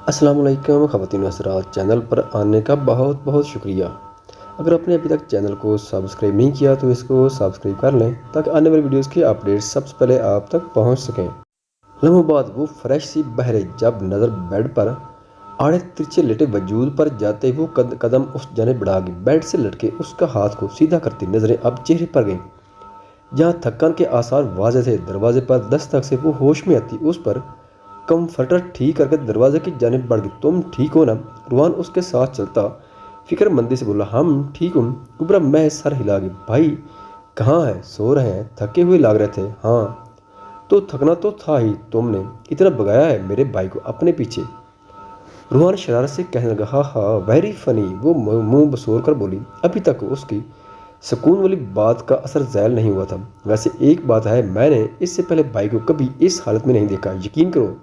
السلام علیکم خواتین و حضرات، چینل پر آنے کا بہت بہت شکریہ۔ اگر آپ نے ابھی تک چینل کو سبسکرائب نہیں کیا تو اس کو سبسکرائب کر لیں تاکہ آنے والی ویڈیوز کی اپڈیٹ سب سے پہلے آپ تک پہنچ سکیں۔ لمحوں بعد وہ فریش سی بہرے جب نظر بیڈ پر آڑے ترچھے لیٹے وجود پر جاتے وہ قدم اس جانب بڑھا گئی۔ بیڈ سے لٹکے اس کا ہاتھ کو سیدھا کرتی نظریں اب چہرے پر گئیں جہاں تھکان کے آثار واضح تھے۔ دروازے پر دستک سے وہ ہوش میں آتی اس پر کمفرٹر ٹھیک کر کے دروازے کی جانب بڑھ گئی۔ تم ٹھیک ہو نا؟ روحان اس کے ساتھ چلتا فکر مندی سے بولا۔ ہم ٹھیک ہوں۔ کبرا میں سر ہلا گئی۔ بھائی کہاں ہے؟ سو رہے ہیں؟ تھکے ہوئے لگ رہے تھے۔ ہاں تو تھکنا تو تھا ہی، تم نے اتنا بگایا ہے میرے بھائی کو اپنے پیچھے۔ روحان شرارت سے کہنے لگا ہاں ہاں ویری فنی۔ وہ منہ بسور کر بولی۔ ابھی تک اس کی سکون والی بات کا اثر زائل نہیں ہوا تھا۔ ویسے ایک بات ہے، میں نے اس سے پہلے بھائی کو کبھی اس حالت میں نہیں دیکھا، یقین کرو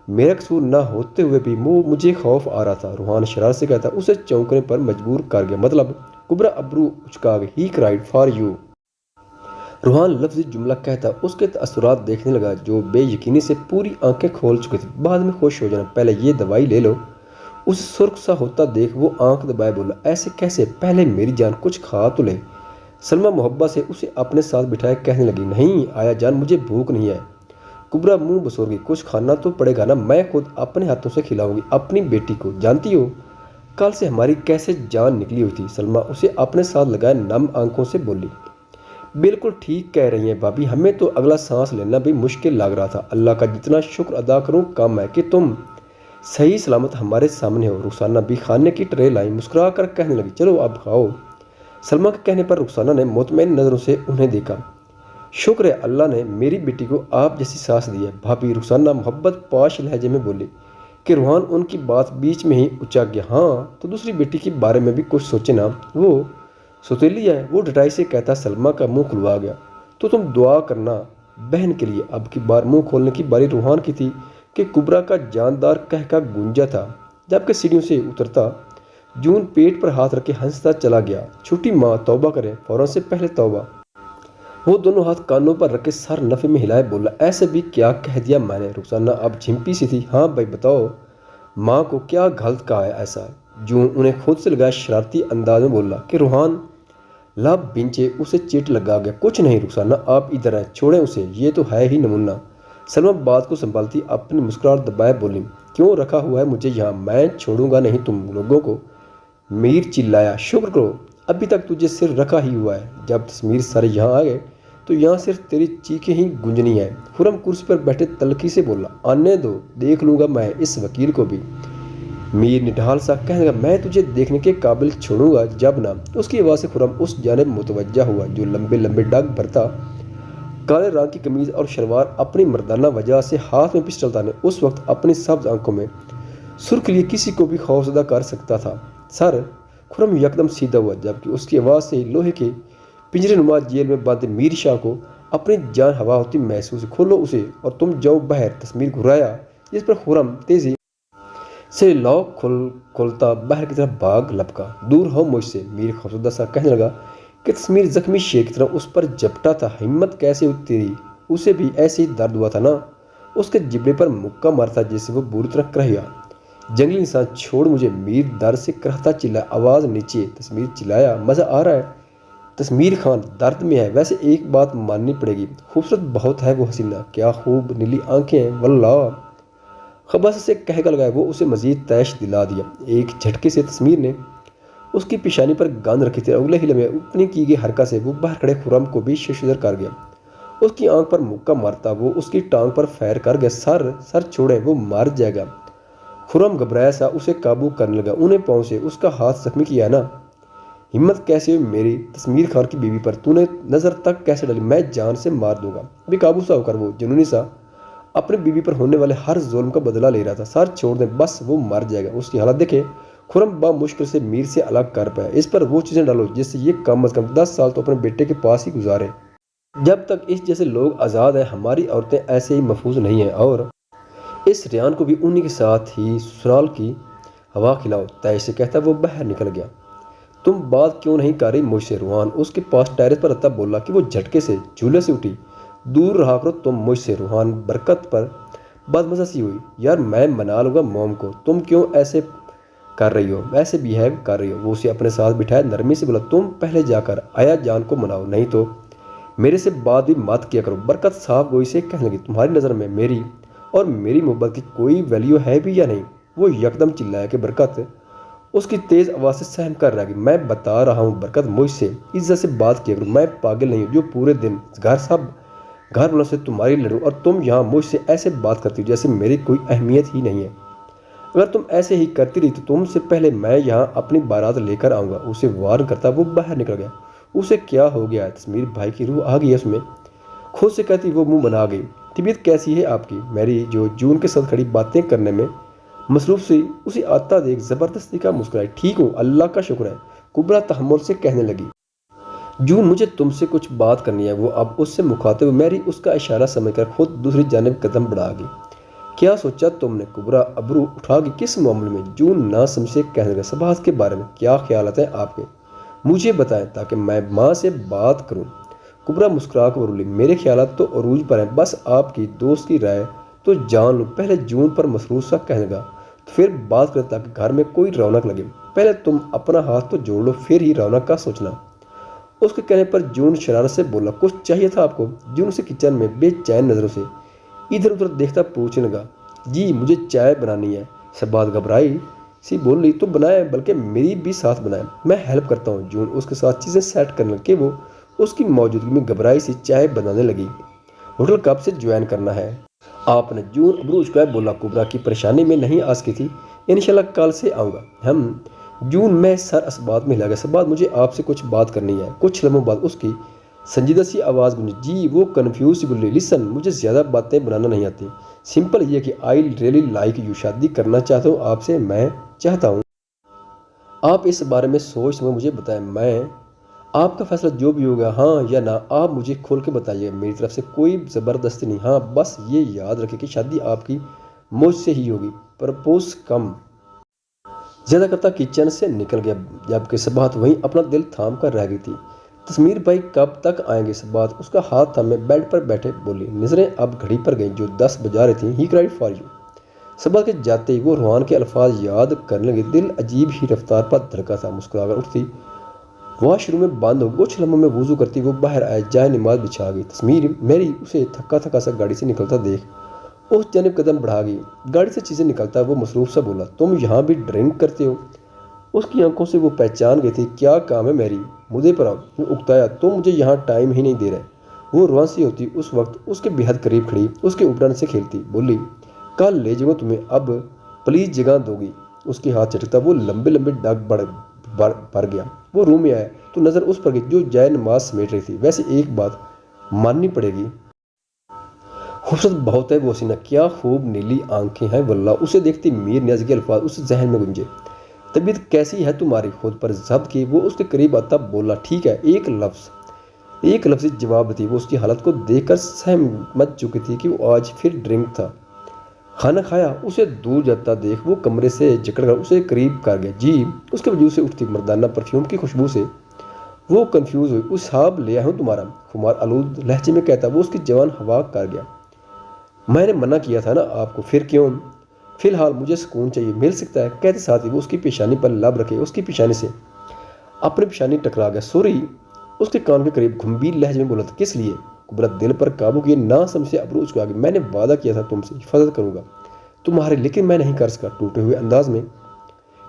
میرا قصور نہ ہوتے ہوئے بھی مجھے خوف آ رہا تھا۔ روحان شرارت سے کہتا اسے چونکنے پر مجبور کر گیا۔ مطلب؟ کبرا ابرو اچکا گئی۔ ہی کرائیڈ فار یو۔ روحان لفظی جملہ کہتا اس کے تاثرات دیکھنے لگا جو بے یقینی سے پوری آنکھیں کھول چکے تھے۔ بعد میں خوش ہو جانا، پہلے یہ دوائی لے لو۔ اسے سرخ سا ہوتا دیکھ وہ آنکھ دبائے بولا ایسے کیسے؟ پہلے میری جان کچھ کھا تو لے۔ سلمیٰ محبت سے اسے اپنے ساتھ بٹھائے کہنے لگی نہیں آیا جان مجھے بھوک نہیں ہے۔ کبرا منہ بسور گئی۔ کچھ کھانا تو پڑے گا نا، میں خود اپنے ہاتھوں سے کھلاؤں گی اپنی بیٹی کو، جانتی ہو کل سے ہماری کیسے جان نکلی ہوئی تھی۔ سلمیٰ اسے اپنے ساتھ لگائے نم آنکھوں سے بولی بالکل ٹھیک کہہ رہی ہیں بھابھی، ہمیں تو اگلا سانس لینا بھی مشکل لگ رہا تھا۔ اللہ کا جتنا شکر ادا کروں کم ہے کہ تم صحیح سلامت ہمارے سامنے ہو۔ رخسانہ بھی کھانے کی ٹرے لائی، مسکرا کر کہنے لگی چلو اب کھاؤ۔ سلمیٰ کے کہنے پر رخسانہ نے مطمئن نظروں سے انہیں دیکھا۔ شکر ہے اللہ نے میری بیٹی کو آپ جیسی ساس دی ہے بھابھی۔ رخسانہ محبت پاش لہجے میں بولی کہ روحان ان کی بات بیچ میں ہی اچک گیا۔ ہاں تو دوسری بیٹی کے بارے میں بھی کچھ سوچے نا، وہ سوتیلی ہے، وہ ڈٹائی سے کہتا۔ سلمیٰ کا منہ کھلوا گیا۔ تو تم دعا کرنا بہن کے لیے۔ اب کی بار منہ کھولنے کی باری روحان کی تھی کہ کبرا کا جاندار کہکا گونجا تھا جبکہ سیڑھیوں سے اترتا جون پیٹ پر ہاتھ رکھے ہنستا چلا گیا۔ چھوٹی ماں توبہ کرے، فوراً سے پہلے توبہ۔ وہ دونوں ہاتھ کانوں پر رکھے سر نفے میں ہلائے بولا ایسے بھی کیا کہہ دیا میں نے؟ رخسانہ اب جھمپی سی تھی۔ ہاں بھائی بتاؤ ماں کو کیا غلط کہا ہے ایسا؟ جون انہیں خود سے لگایا شرارتی انداز میں بولا کہ روحان لب بنچے اسے چیٹ لگا گیا۔ کچھ نہیں رخسانہ آپ ادھر ہیں، چھوڑیں اسے، یہ تو ہے ہی نمونہ۔ سلمیٰ بات کو سنبھالتی اپنی مسکراہٹ دبائے بولی کیوں رکھا ہوا ہے مجھے یہاں؟ میں چھوڑوں گا نہیں تم لوگوں کو۔ میر چلایا شکر کرو ابھی تک تجھے صرف رکھا ہی ہوا ہے، جب تسمیر سارے یہاں آ گئے تو یہاں صرف تیری چیخیں ہی گونجنی ہیں۔ خرم کرسی پر بیٹھے تلخی سے بولا آنے دو دیکھ لوں گا میں اس وکیل کو بھی۔ میر نڈھال سا کہنے لگا میں تجھے دیکھنے کے قابل چھوڑوں گا جب نہ۔ اس کی آواز سے خرم اس جانب متوجہ ہوا جو لمبے لمبے ڈگ بھرتا کالے رنگ کی قمیض اور شلوار اپنی مردانہ وجہ سے ہاتھ میں پسٹل تانے اس وقت اپنی سبز آنکھوں میں سرخ لیے کسی کو بھی خوفزدہ کر سکتا تھا۔ سر خرم یکدم سیدھا ہوا جبکہ اس کی آواز سے لوہے کے پنجرے نما جیل میں بند میر شاہ کو اپنی جان ہوا ہوتی محسوس۔ کھولو اسے اور تم جاؤ باہر۔ تسمیر گھرایا جس پر خرم تیزی سے لاک کھولتا باہر کی طرف بھاگ لپکا۔ دور ہو مجھ سے، میر خوفزدہ سا کہنے لگا کہ تسمیر زخمی شیر کی طرح اس پر جھپٹا تھا۔ ہمت کیسے ہوئی تیری؟ اسے بھی ایسے ہی درد ہوا تھا نا؟ اس کے جبڑے پر مکہ مارتا جسے وہ بری طرح کرہیا۔ جنگلی انسان چھوڑ مجھے، میر درد سے کرہتا چلایا۔ آواز نیچے۔ تسمیر چلایا مزہ آ رہا ہے؟ تسمیر خان درد میں ہے، ویسے ایک بات ماننی پڑے گی، خوبصورت بہت ہے وہ حسینہ، کیا خوب نیلی آنکھیں ہیں واللہ۔ خباثت سے کہکا لگایا وہ اسے مزید تیش دلا دیا۔ ایک جھٹکے سے تسمیر نے اس کی پیشانی پر گاند رکھی تھی۔ اگلے ہی لمحے اپنی کی گئی حرکت سے وہ باہر کھڑے خرم کو بھی ششدر کر گیا۔ اس کی آنکھ پر مکہ مارتا وہ اس کی ٹانگ پر فائر کر گیا۔ سر چھوڑیں، وہ مار جائے گا۔ خرم گھبرایا سا اسے قابو کرنے لگا۔ انہیں پاؤں سے اس کا ہاتھ زخمی کیا ہے نا؟ ہمت کیسے ہوئی میری تسمیر خان کی بیوی پر؟ تو نے نظر تک کیسے ڈالی؟ میں جان سے مار دوں گا۔ بے قابو سا ہو کر وہ جنونی سا اپنی بیوی پر ہونے والے ہر ظلم کا بدلہ لے رہا تھا۔ سر چھوڑ دیں بس، وہ مر جائے گا۔ اس کی حالت دیکھے خرم با مشکل سے میر سے الگ کر پایا۔ اس پر وہ چیزیں ڈالو جس سے یہ کم از کم 10 سال تو اپنے بیٹے کے پاس ہی گزارے۔ جب تک اس جیسے لوگ آزاد ہیں ہماری عورتیں ایسے ہی محفوظ نہیں ہیں، اور اس ریان کو بھی انہی کے ساتھ ہی سسرال کی ہوا کھلاؤ۔ تیش سے کہتا وہ باہر نکل گیا۔ تم بات کیوں نہیں کر رہی مجھ سے؟ روحان اس کے پاس ٹیرس پر رہتا بولا کہ وہ جھٹکے سے جھولے سے اٹھی۔ دور رہا کرو تم مجھ سے۔ روحان برکت پر بات مزہ سی ہوئی۔ یار میں منا لوں گا موم کو، تم کیوں ایسے کر رہی ہو، ایسے بیہیو کر رہی ہو؟ وہ اسے اپنے ساتھ بٹھایا، نرمی سے بولا تم پہلے جا کر آیا جان کو مناؤ، نہیں تو میرے سے بات بھی مت کیا کرو۔ برکت صاحب گوئی سے کہنے لگی تمہاری نظر میں میری اور میری محبت کی کوئی ویلیو ہے بھی یا نہیں؟ وہ یکدم چلایا کہ برکت اس کی تیز آواز سے سہم کر رہ گئی۔ میں بتا رہا ہوں برکت، مجھ سے عزت سے بات کیا کرو، میں پاگل نہیں ہوں جو پورے دن گھر والوں سے تمہاری لڑوں اور تم یہاں مجھ سے ایسے بات کرتی ہو جیسے میری کوئی اہمیت ہی نہیں ہے۔ اگر تم ایسے ہی کرتی رہی تو تم سے پہلے میں یہاں اپنی بارات لے کر آؤں گا۔ اسے وارن کرتا وہ باہر نکل گیا۔ اسے کیا ہو گیا ہے؟ تسمیر بھائی کی روح آ گئی ہے اس میں، خود سے کہتی وہ منہ بنا گئی۔ طبیعت کیسی ہے آپ کی؟ میری جو جون کے ساتھ کھڑی باتیں کرنے میں مصروف سی اسے آتا دیکھ زبردستی کا مسکرائی۔ ٹھیک ہوں، اللہ کا شکر ہے، کبرا تحمل سے کہنے لگی۔ جون مجھے تم سے کچھ بات کرنی ہے۔ وہ اب اس سے مخاطب میری اس کا اشارہ سمجھ کر خود دوسری جانب قدم بڑھا گئی۔ کیا سوچا تم نے؟ کبرا ابرو اٹھا گئی۔ کس معاملے میں؟ جون نہ سمجھ سے کہنے لگا، صباحت کے بارے میں۔ کیا خیالات ہیں آپ کے؟ مجھے بتائیں تاکہ میں ماں سے بات کروں۔ کبرا مسکرا کر بولی، میرے خیالات تو عروج پر ہیں، بس آپ کی دوست کی رائے تو جان لوں۔ پہلے جون پر مسرور سا کہنے لگا، پھر بات کریں تاکہ گھر میں کوئی رونق لگے۔ پہلے تم اپنا ہاتھ تو جوڑ لو، پھر ہی رونق کا سوچنا۔ اس کے کہنے پر جون شرارت سے بولا، کچھ چاہیے تھا آپ کو؟ جون اسے کچن میں بے چین نظروں سے ادھر ادھر دیکھتا پوچھنے لگا، جی مجھے چائے بنانی ہے۔ صباحت گھبرائی سی بول رہی، تو بنائے، بلکہ میری بھی ساتھ بنائے، میں ہیلپ کرتا ہوں۔ جون اس کے ساتھ چیزیں سیٹ کرنے لگے۔ وہ اس کی موجودگی میں گھبرائی سی چائے بنانے لگی۔ ہوٹل کب سے جوائن کرنا ہے آپ نے؟ جون ابرو اچکائے بولا، کبرا کی پریشانی میں نہیں آ سکی تھی، انشاءاللہ کل سے آؤں گا۔ جون میں سر اسبات میں ہلا گیا۔ صباحت مجھے آپ سے کچھ بات کرنی ہے۔ کچھ لمحوں بعد اس کی سنجیدہ سی آواز گونجی، جی؟ وہ کنفیوز سی بولی، لسن، مجھے زیادہ باتیں بنانا نہیں آتی، سمپل یہ کہ آئی ریئلی لائک یو، شادی کرنا چاہتا ہوں آپ سے، میں چاہتا ہوں آپ اس بارے میں سوچ سمجھ مجھے بتائیں، میں آپ کا فیصلہ جو بھی ہوگا، ہاں یا نہ، آپ مجھے کھول کے بتائیے، میری طرف سے کوئی زبردستی نہیں، ہاں بس یہ یاد رکھیں کہ شادی آپ کی مجھ سے ہی ہوگی۔ پرپوز کم زیادہ کرتا کچن سے نکل گیا، جبکہ صباحت وہیں اپنا دل تھام کر رہ گئی تھی۔ تسمیر بھائی کب تک آئیں گے؟ صباحت اس کا ہاتھ تھامے بیڈ پر بیٹھے بولی۔ نظریں اب گھڑی پر گئیں جو 10 بجا رہی تھیں۔ ہی کرائیڈ فار یو۔ صباحت کے جاتے ہی وہ روحان کے الفاظ یاد کرنے لگی۔ دل عجیب ہی رفتار پر دھڑکا تھا۔ مسکرا کر اٹھتی، واش روم میں بند ہو، کچھ لمحوں میں وضو کرتی وہ باہر آئے، جائے نماز بچھا گئی۔ تسمیر میری اسے تھکا تھکا سا گاڑی سے نکلتا دیکھ اس جانب قدم بڑھا گئی۔ گاڑی سے چیزیں نکلتا وہ مصروف سا بولا، تم یہاں بھی ڈرنک کرتے ہو؟ اس کی آنکھوں سے وہ پہچان گئی تھی، کیا کام ہے میری؟ مدعے پر آؤ۔ وہ اکتایا، تم مجھے یہاں ٹائم ہی نہیں دے رہے۔ وہ روان سی ہوتی اس وقت اس کے بے حد قریب کھڑی اس کے اوپران سے کھیلتی بولی، کل لے جاؤں تمہیں، اب پلیز جگہ دو گی؟ اس کے ہاتھ چٹکتا وہ لمبے لمبے ڈگ بھر گیا۔ وہ روم میں آیا تو نظر اس پر گئی جو جائے نماز سمیٹ رہی تھی۔ ویسے ایک بات ماننی پڑے گی، خوبصورت بہت ہے وہ حسینہ، کیا خوب نیلی آنکھیں ہیں واللہ۔ اسے دیکھتی میر نیاز کے الفاظ اس ذہن میں گونجے، طبیعت کیسی ہے تمہاری؟ خود پر ضبط کی وہ اس کے قریب آتا بولا، ٹھیک ہے۔ ایک لفظی جواب تھی۔ وہ اس کی حالت کو دیکھ کر سہمت چکی تھی کہ وہ آج پھر ڈرنک تھا۔ کھانا کھایا؟ اسے دور جاتا دیکھ وہ کمرے سے جکڑ کر اسے قریب کر گیا، جی؟ اس کے وجود سے اٹھتی مردانہ پرفیوم کی خوشبو سے وہ کنفیوز ہوئی۔ اس حساب لے آیا ہوں تمہارا، خمار آلود لہجے میں کہتا وہ اس کی جوان ہوا کر گیا۔ میں نے منع کیا تھا نا آپ کو، پھر کیوں؟ فی الحال مجھے سکون چاہیے، مل سکتا ہے؟ کہتے ساتھ ہی وہ اس کی پیشانی پر لب رکھے اس کی پیشانی سے اپنی پیشانی ٹکرا گیا۔ سوری، اس کے کان کے قریب گھمبیر لہجے میں بولا تھا، کس لیے؟ کبرا دل پر قابو کیے نہ سمجھ سے ابرو اچکا گئی، میں نے وعدہ کیا تھا تم سے حفاظت کروں گا تمہارے، لیکن میں نہیں کر سکا۔ ٹوٹے ہوئے انداز میں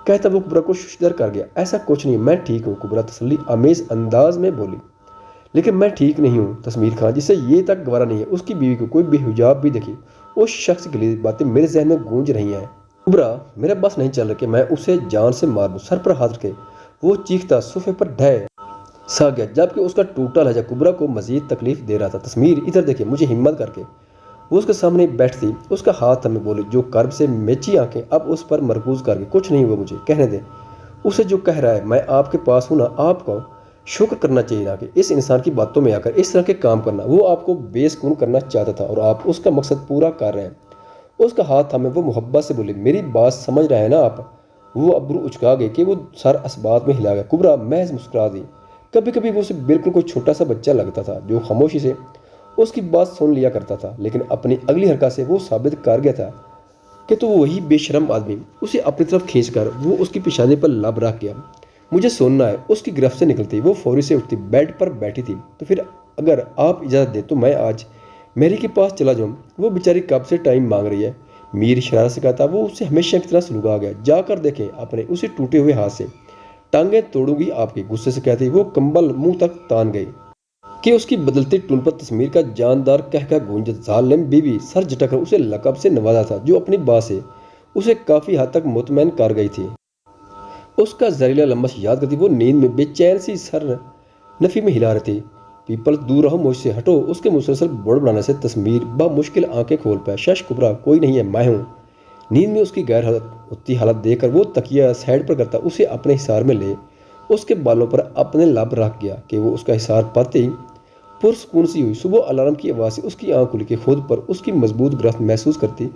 کہتا وہ کبرا کو ششدر کر گیا، ایسا کچھ نہیں، میں ٹھیک ہوں۔ کبرا تسلی آمیز انداز میں بولی، لیکن میں ٹھیک نہیں ہوں۔ تسمیر خان جسے یہ تک گوارا نہیں ہے اس کی بیوی کو کوئی بے حجاب بھی دیکھے، اس شخص کے لیے باتیں میرے ذہن میں گونج رہی ہیں۔ کبرا میرا بس نہیں چل رہا کہ میں اسے جان سے مار دوں۔ سر پر ہاتھ رکھے وہ چیختا صوفے پر ڈھہ سا گیا، جبکہ اس کا ٹوٹا لہجہ کبرا کو مزید تکلیف دے رہا تھا۔ تسمیر ادھر دیکھے، مجھے ہمت کر کے وہ اس کے سامنے بیٹھتی اس کا ہاتھ ہمیں بولی، جو کرب سے میچی آنکھیں اب اس پر مرکوز کر کے، کچھ نہیں ہوا، مجھے کہنے دیں اسے جو کہہ رہا ہے، میں آپ کے پاس ہوں نا، آپ کو شکر کرنا چاہیے نا کہ اس انسان کی باتوں میں آ کر اس طرح کے کام کرنا۔ وہ آپ کو بے سکون کرنا چاہتا تھا اور آپ اس کا مقصد پورا کر رہے ہیں۔ اس کا ہاتھ تھامے وہ محبت سے بولی، میری بات سمجھ رہے ہیں نا آپ؟ وہ ابرو اچکا گئے کہ وہ سر اسبات میں ہلا گیا۔ کبرا محض مسکرا دی، کبھی کبھی وہ اسے بالکل کوئی چھوٹا سا بچہ لگتا تھا جو خاموشی سے اس کی بات سن لیا کرتا تھا، لیکن اپنی اگلی حرکت سے وہ ثابت کر گیا تھا کہ تو وہی بے شرم آدمی اسے اپنی طرف کھینچ کر وہ اس کی پیشانی پر لب رکھ گیا۔ مجھے سننا ہے، اس کی گرفت سے نکلتی وہ فوری سے اٹھتی، بیڈ پر بیٹھی تھی۔ تو پھر اگر آپ اجازت دیں تو میں آج میری کے پاس چلا جاؤں، وہ بیچاری کب سے ٹائم مانگ رہی ہے۔ میر شرارت سے کہتا، وہ اس سے ہمیشہ کی طرح سلوک آ گیا، جا کر دیکھیں اپنے اسے ٹوٹے ہوئے ہاتھ سے، ٹانگیں توڑوں گی آپ کی۔ غصے سے کہتی وہ کمبل منہ تک تان گئی کہ اس کی بدلتی ٹون پر تسمیر کا جاندار کہکہ گونجا۔ ظالم بی بی سر جھٹک کر اسے لقب سے نوازا تھا جو اپنی بات سے اسے کافی حد تک مطمئن کر گئی تھی۔ اس کا زہریلا لمس یاد کرتی وہ نیند میں بے چین سی سر نفی میں ہلا رہی تھی۔ پیپل دور رہو مجھ سے، ہٹو۔ اس کے مسلسل بڑ بڑانے سے تسمیر بمشکل آنکھیں کھول پایا۔ شش کبرا، کوئی نہیں ہے، میں ہوں۔ نیند میں اس کی غیر ہوتی حالت دیکھ کر وہ تکیہ سائڈ پر کرتا اسے اپنے حصار میں لے اس کے بالوں پر اپنے لب رکھ گیا کہ وہ اس کا حصار پاتے ہی پرسکون سی ہوئی۔ صبح الارم کی آواز سے اس کی آنکھ کھلی کہ خود پر اس کی مضبوط گرفت محسوس کرتی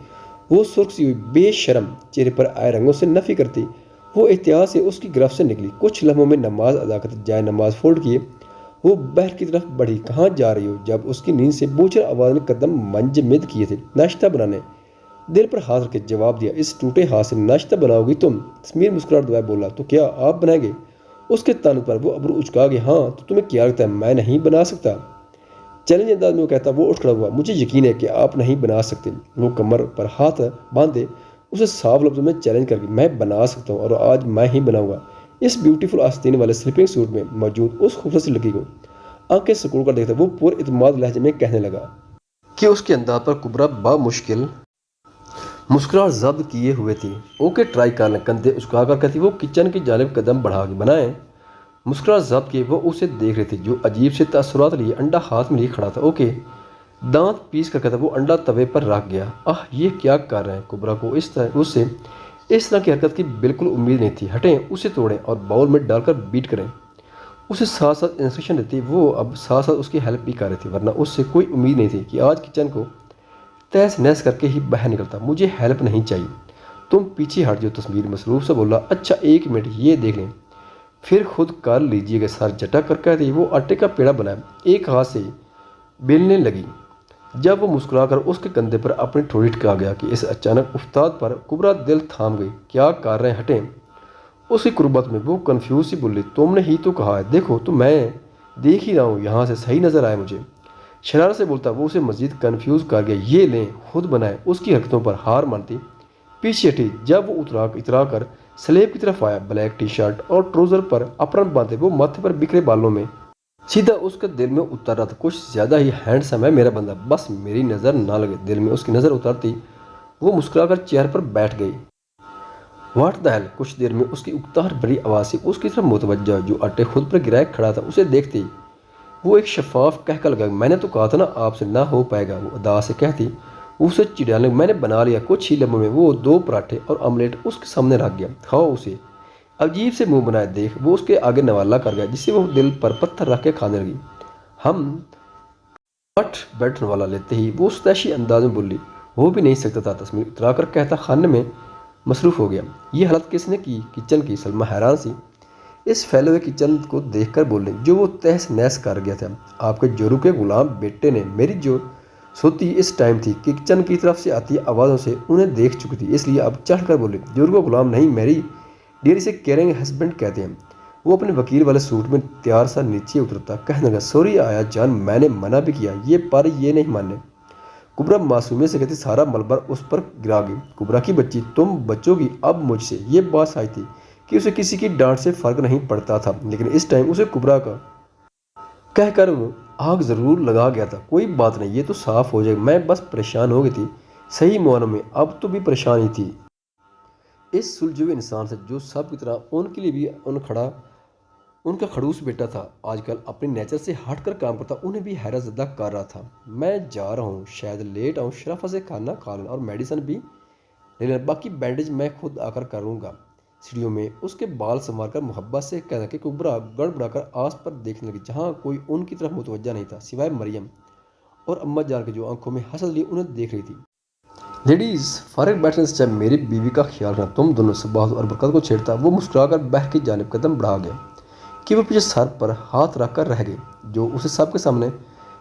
وہ سرخ سی ہوئی بے شرم چہرے پر آئے رنگوں سے نفی کرتی وہ احتیاط سے اس کی گرفت سے نکلی۔ کچھ لمحوں میں نماز ادا کرتی جائے نماز فولڈ کیے وہ بہر کی طرف بڑھی۔ کہاں جا رہی ہو؟ جب اس کی نیند سے بوچھر آواز نے قدم منجمد کیے تھے۔ ناشتہ بنانے، دل پر ہاتھ رکھ کے جواب دیا۔ اس ٹوٹے ہاتھ سے ناشتہ بناؤ گی تم؟ تسمیر مسکراہٹ دبائے بولا، تو کیا آپ بنائیں گے؟ اس کے تانے پر وہ ابرو اچکا گیا۔ ہاں تو تمہیں کیا لگتا ہے میں نہیں بنا سکتا؟ چیلنج انداز میں وہ کہتا وہ اٹھ کھڑا ہوا۔ مجھے یقین ہے کہ آپ نہیں بنا سکتے۔ وہ کمر پر ہاتھ باندھے اسے صاف لفظوں میں چیلنج کر گئی، میں بنا سکتا ہوں اور آج میں ہی بناؤں گا۔ اس بیوٹیفل آستین والے سلیپنگ سوٹ میں موجود اس خوبصورت سی لڑکی کو آنکھیں سکوڑ کر دیکھتا وہ پر اعتماد لہجے میں کہنے لگا کہ اس کے انداز پر کبرا بمشکل مسکراہٹ ضبط کیے ہوئے تھی۔ اوکے ٹرائی کر لیں، کندھے اچکا کر کہتی وہ کچن کی جانب قدم بڑھا کے بنائیں۔ مسکراہٹ ضبط کیے وہ اسے دیکھ رہی تھی جو عجیب سے تاثرات لیے انڈا ہاتھ میں لیے کھڑا تھا۔ اوکے، دانت پیس کر کہتا وہ انڈا توے پر رکھ گیا۔ یہ کیا کر رہے ہیں؟ کبرا کو اس طرح کی حرکت کی بالکل امید نہیں تھی۔ ہٹیں، اسے توڑیں اور باؤل میں ڈال کر بیٹ کریں۔ اسے ساتھ ساتھ انسٹرکشن دیتی وہ اب ساتھ ساتھ اس کی ہیلپ بھی کر رہی تھی، ورنہ اس سے کوئی امید نہیں تھی کہ آج کچن کو تہس نہس کر کے ہی باہر نکلتا۔ مجھے ہیلپ نہیں چاہیے، تم پیچھے ہٹ جاؤ۔ تسمیر مصروف سے بولا، اچھا ایک منٹ یہ دیکھ لیں، پھر خود کر لیجیے گا۔ سر جھٹک کر کہتی وہ آٹے کا پیڑا بنایا، ایک ہاتھ سے بیلنے لگی۔ جب وہ مسکرا کر اس کے کندھے پر اپنی ٹھوڑی ٹکا گیا کہ اس اچانک افتاد پر کبرا دل تھام گئی۔ کیا کر رہے ہیں؟ ہٹیں۔ اس کی قربت میں وہ کنفیوز سی بولی، تم نے ہی تو کہا ہے، دیکھو تو میں دیکھ ہی رہا ہوں، یہاں سے صحیح نظر آئے مجھے۔ شرارت سے بولتا وہ اسے مزید کنفیوز کر گیا۔ یہ لیں، خود بنائیں۔ اس کی حرکتوں پر ہار مانتی پیچھے ہٹی۔ جب وہ اترا کر سلیب کی طرف آیا، بلیک ٹی شرٹ اور ٹراؤزر پر اپرن باندھے وہ ماتھے پر بکھرے بالوں میں سیدھا اس کے دل میں اتر رہا تھا، کچھ زیادہ ہی ہینڈسم ہے میرا بندہ، بس میری نظر نہ لگے۔ دل میں اس کی نظر اترتی وہ مسکرا کر چیئر پر بیٹھ گئی۔ What the hell? کچھ دیر میں اس کی اکتاہٹ بھری آواز سے اس کی طرف متوجہ جو آٹے خود پر گرائے کھڑا تھا اسے دیکھتے وہ ایک شفاف کہکا لگا، میں نے تو کہا تھا نا آپ سے نہ ہو پائے گا۔ وہ ادا سے کہتی وہ اسے چڑھانے، میں نے بنا لیا۔ کچھ ہی لمحوں میں وہ 2 پراٹھے اور آملیٹ اس کے سامنے رکھ گیا۔ کھاؤ اسے۔ عجیب سے منہ بنائے دیکھ وہ اس کے آگے نوالا کر گیا، جس سے وہ دل پر پتھر رکھ کے کھانے لگی۔ ہم مٹھ بیٹھن والا لیتے ہی وہ ستائشی انداز میں بولی، ہو بھی نہیں سکتا تھا۔ تسمیر اترا کر کہتا کھانے میں مصروف ہو گیا۔ یہ حالت کس نے کی کچن کی؟ سلمیٰ حیران سی اس پھیلے ہوئے کچن کو دیکھ کر بولنے جو وہ تہس نہس کر گیا تھا۔ آپ کے جورو کے غلام بیٹے نے۔ میری جو سوتی اس ٹائم تھی کہ کچن کی طرف سے آتی آوازوں سے انہیں دیکھ چکی تھی، اس لیے اب چڑھ کر بولے، جورو کا غلام نہیں، میری ڈیری سے کیئرنگ ہسبینڈ کہتے ہیں۔ وہ اپنے وکیل والے سوٹ میں تیار سا نیچے اترتا کہنے لگا، سوری آیا جان، میں نے منع بھی کیا پر یہ نہیں ماننے۔ کبرا معصومیت سے کہتی سارا ملبر اس پر گرا گئی۔ کبرا کی بچی، تم بچو گی اب مجھ سے؟ یہ بات سچ تھی کہ اسے کسی کی ڈانٹ سے فرق نہیں پڑتا تھا، لیکن اس ٹائم اسے کبرا کا کہہ کر آگ ضرور لگا گیا تھا۔ کوئی بات نہیں، یہ تو صاف ہو جائے گا، میں بس پریشان ہو گئی تھی۔ صحیح معنوں میں اب تو بھی پریشان ہی تھی۔ اس سلجھے ہوئے انسان سے جو سب کی طرح ان کے لیے بھی ان کا خڑوس بیٹا تھا، آج کل اپنے نیچر سے ہٹ کر کام کرتا، انہیں بھی حیرت زدہ کر رہا تھا۔ میں جا رہا ہوں، شاید لیٹ آؤں، شرافت سے کھانا کھا لینا اور میڈیسن بھی لے لینا، باقی بینڈیج میں خود آ کر کروں گا۔ سیڑھیوں میں اس کے بال سنوار کر محبت سے کہنا کہ کبرا گڑبڑا کر آس پر دیکھنے لگی جہاں کوئی ان کی طرف متوجہ نہیں تھا سوائے مریم اور اماں جان کے جو آنکھوں میں حسد لیے انہیں دیکھ رہی تھی۔ لیڈیز فارغ بیٹھنے سے چاہے میری بیوی کا خیال رکھنا، تم دونوں صباح اور برکت کو چھیڑتا وہ مسکرا کر بہر کی جانب قدم بڑھا گیا کہ وہ پیچھے سر پر ہاتھ رکھ کر رہ گئی جو اسے سب کے سامنے